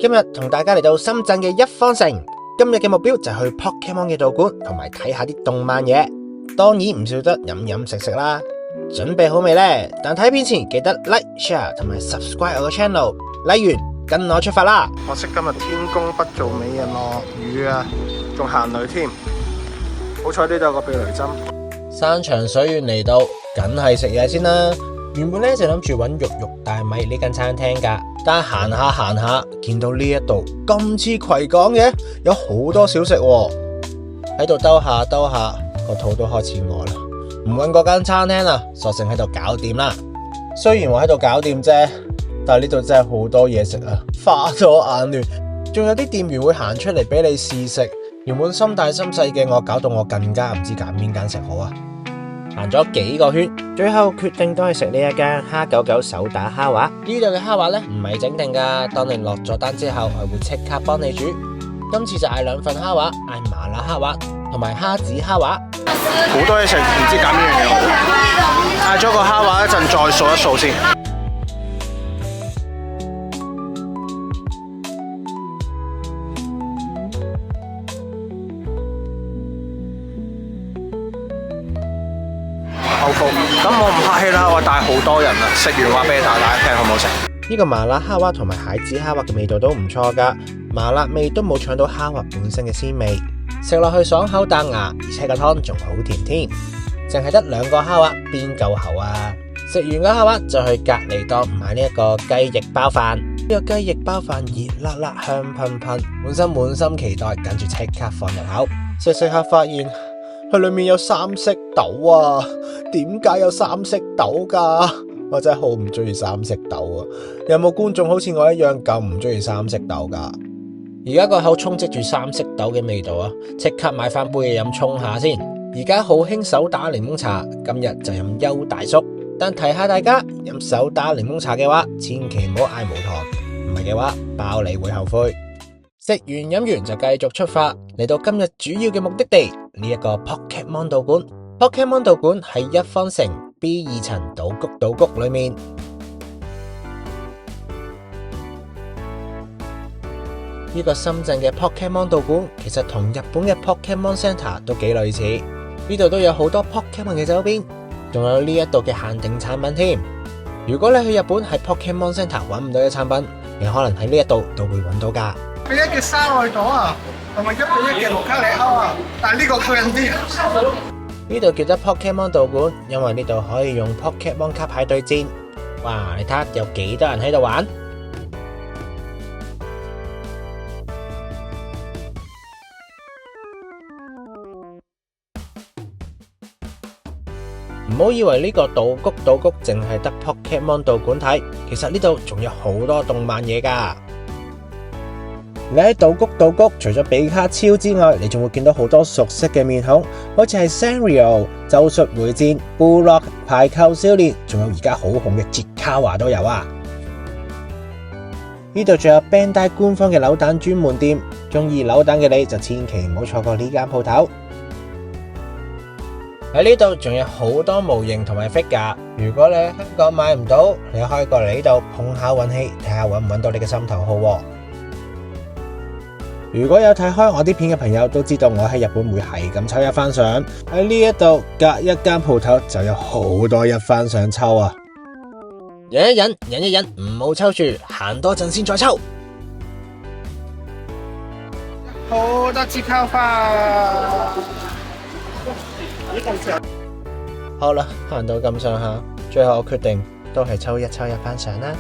今日同大家嚟到深圳嘅一方城，今日嘅目標就係去 Pokemon 嘅道館同埋睇下啲動漫嘢，當然唔少得飲飲食食啦。準備好未呢？但睇片前記得 like、share 同埋 subscribe 我個 channel。例如跟我出發啦！可惜今日天公不造美人，落雨啊，仲行雷添。好彩呢度有個避雷針。山長水遠嚟到，梗係食嘢先啦。原本咧就諗住揾肉肉大米呢間餐廳噶，但係行下，見到呢一度咁似葵港嘅，有好多小食喎。喺度兜下，個肚都開始餓啦。唔揾嗰間餐廳啦，索性喺度搞掂啦。雖然話喺度搞掂啫，但係呢度真係好多嘢食啊，花咗眼亂。仲有啲店員會行出嚟俾你試食，原本心大心細嘅我，搞到我更加唔知揀邊間食好啊！行咗幾個圈，最後決定都係食呢一間蝦九九手打蝦滑。呢度嘅蝦滑咧唔係整定噶，當你落咗單之後，佢會即刻幫你煮。今次就嗌2份蝦滑，嗌麻辣蝦滑同埋蝦子蝦滑。好多嘢食，唔知揀邊樣嘢好。嗌咗個蝦滑一陣，再數一數先。咁我唔客氣啦，我帶好多人啦，食完話俾大家聽好唔好食？呢個麻辣蝦滑同埋蟹子蝦滑嘅味道都唔錯噶，麻辣味都冇搶到蝦滑本身嘅鮮味，食落去爽口彈牙，而且個湯仲好甜添。淨係得2個蝦滑，邊夠喉啊？食完個蝦滑就去隔離檔買呢一個雞翼包飯。呢個雞翼包飯熱辣辣香噴噴，滿心期待，跟住即刻放入口。食下發現佢裏面有3色豆啊！點解有3色豆噶？我真係好唔中意3色豆啊！有冇觀眾好似我一樣咁唔中意3色豆噶？而家個口充斥住3色豆嘅味道啊！即刻買翻杯嘢飲沖下先。而家好興手打檸檬茶，今日就飲優大叔。但提下大家，飲手打檸檬茶嘅話，千祈唔好嗌無糖，唔係嘅話包你會後悔。食完飲完就繼續出發，嚟到今日主要嘅目的地呢一個 Pokemon 道館。Pokemon 道館喺一方城 B2 層島谷裏面。呢個深圳嘅 Pokemon 道館其實同日本嘅 Pokemon Center 都幾類似，呢度都有好多 Pokemon 嘅周邊，仲有呢一度嘅限定產品添。如果你去日本喺 Pokemon Center 揾唔到嘅產品，你可能喺呢一度都會揾到噶。俾1嘅沙愛朵啊，同埋1比1嘅盧卡里歐啊，但係呢個吸引啲。呢度叫做 Pokemon 道館，因為呢度可以用 Pokemon 卡牌對戰。哇，你睇下有幾多人喺度玩？唔好以為呢個島谷淨係得 Pokemon 道館睇，其實呢度仲有好多動漫嘢噶。你喺島谷，除咗比卡超之外，你仲會見到好多熟悉嘅面孔，好似係 Sanrio、咒術迴戰、Bullock、排球少年，仲有而家好紅嘅傑卡華都有啊！呢度仲有 Bandai 官方嘅扭蛋專門店，中意扭蛋嘅你就千祈唔好錯過呢間鋪頭。喺呢度仲有好多模型同埋 figure，如果你喺香港買唔到，你可以過嚟呢度碰下運氣，睇下搵唔搵到你嘅心頭好喎。如果有睇開我啲片嘅朋友都知道，我喺日本會係咁抽一番相，喺呢一度隔一間鋪頭就有好多一番相抽啊！忍一忍，唔好抽住，行多陣先再抽。好多折扣花。好啦，行到咁上下，最後我決定都係抽一番相啦。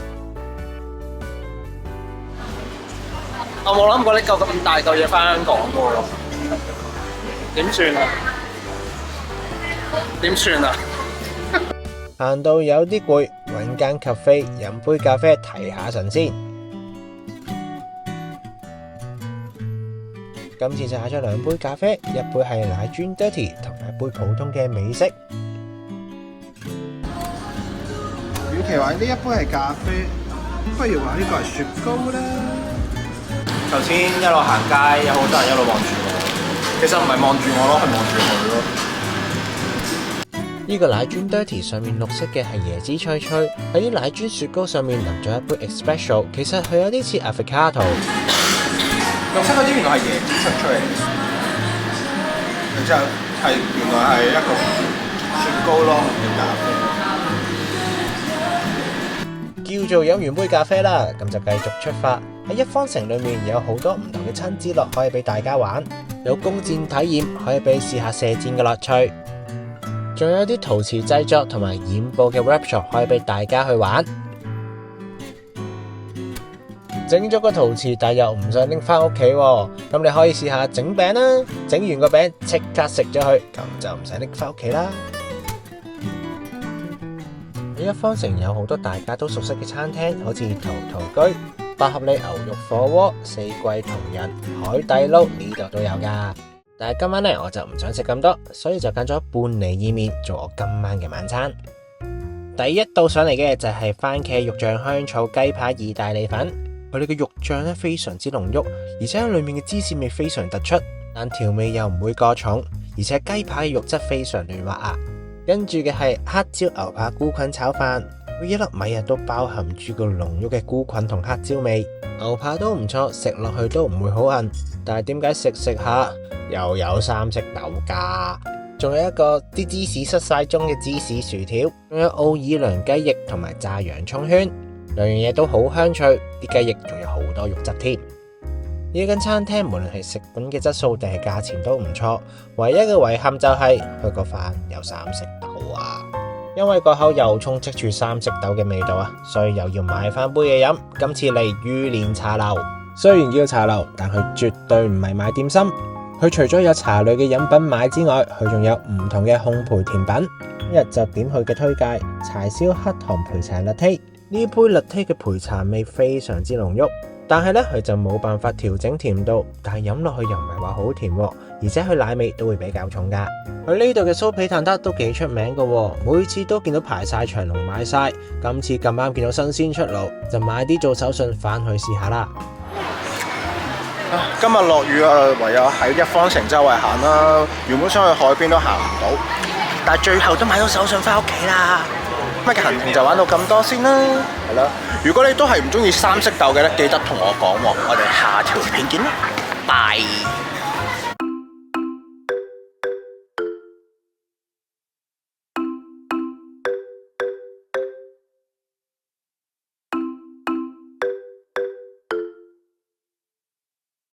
我冇諗過你夠咁大嚿嘢翻香港喎，點算啊？點算啊？行到有啲攰，搵間咖啡飲杯咖啡提下神先。今次就嗌咗2杯咖啡，一杯係奶磚 Dirty， 同埋一杯普通嘅美式。與其話呢一杯係咖啡，不如話呢個係雪糕啦。頭先一路行街，有好多人一路望住我，其實唔係望住我咯，係望住佢咯。呢個奶磚 dirty 上面綠色嘅係椰子脆脆，喺啲奶磚雪糕上面淋咗一杯 espresso， 其實佢有啲似 avocado。綠色嗰啲原來係椰子脆脆嚟嘅，然之後係原來係一個雪糕咯嘅咖啡。叫做飲完杯咖啡啦，咁就繼續出發。喺一方城裏面有好多唔同嘅親子樂可以俾大家玩，有弓箭體驗可以俾你試下射箭嘅樂趣，仲有啲陶瓷製作同埋染布嘅 workshop 可以俾大家去玩。整咗個陶瓷但又唔想拎翻屋企喎，咁你可以試下整餅啦，整完個餅即刻食咗佢，咁就唔使拎翻屋企啦。喺一方城有好多大家都熟悉嘅餐廳，好似陶陶居、百合里牛肉火鍋、四季同仁、海底撈呢度都有噶。但係今晚呢，我就唔想食咁多，所以就揀咗半厘意麵做我今晚嘅晚餐。第一道上嚟嘅就係番茄肉醬香草雞排意大利粉，佢哋嘅肉醬咧非常之濃郁，而且裏面嘅芝士味非常突出，但調味又唔會過重，而且雞排嘅肉質非常嫩滑啊。跟住嘅係黑椒牛扒菇菌炒飯，每一粒米都包含住個濃郁嘅菇菌同黑椒味，牛扒都唔錯，食落去都唔會好韌。但係點解食下又有三色豆㗎？仲有一個啲芝士失晒蹤嘅芝士薯條，仲有奧爾良雞翼同埋炸洋葱圈，兩樣嘢都好香脆，啲雞翼仲有好多肉質添。呢間餐廳無論係食品嘅質素定係價錢都唔錯，唯一嘅遺憾就係佢個飯有三色豆啊！因為個口又充斥住三色豆嘅味道啊，所以又要買翻杯嘢飲。今次嚟御蓮茶樓，雖然叫茶樓，但佢絕對唔係賣點心。佢除咗有茶類嘅飲品買之外，佢仲有唔同嘅烘焙甜品。今日就點佢嘅推介柴燒黑糖焙茶 latte。呢杯 latte 嘅焙茶味非常之濃郁，但係呢，佢就冇辦法調整甜度，但係飲落去又唔係話好甜，而且佢奶味都會比較重噶。佢呢度嘅酥皮蛋撻都幾出名噶，每次都見到排晒長龍買晒。今次咁啱見到新鮮出爐，就買啲做手信翻去試下啦。今日落雨啊，唯有喺一方城周圍行啦。原本想去海邊都行唔到，但係最後都買到手信翻屋企啦。今日嘅行程就玩到咁多先啦，係啦。如果你都係唔中意三色豆嘅咧，記得同我講喎。我哋下條片見啦，拜。